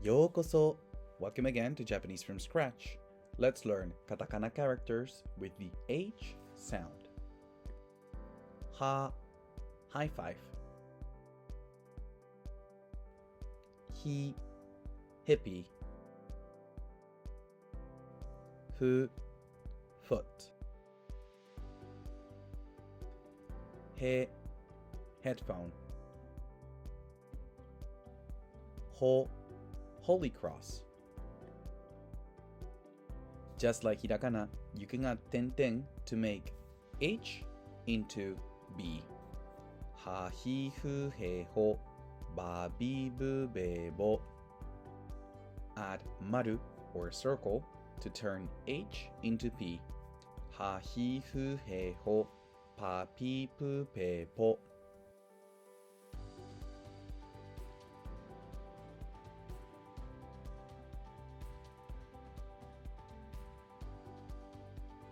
ようこそ Welcome again to Japanese from scratch. Let's learn Katakana characters with the H sound. Ha, high five. He, hippie. Fu, foot. He, headphone. Ho, holy cross. Just like hiragana, you can add ten to make H into B. HAHIFUHEHO, BABIBUBEBO. Add maru or circle to turn H into P. HAHIFUHEHO, PAPIPUPEPO.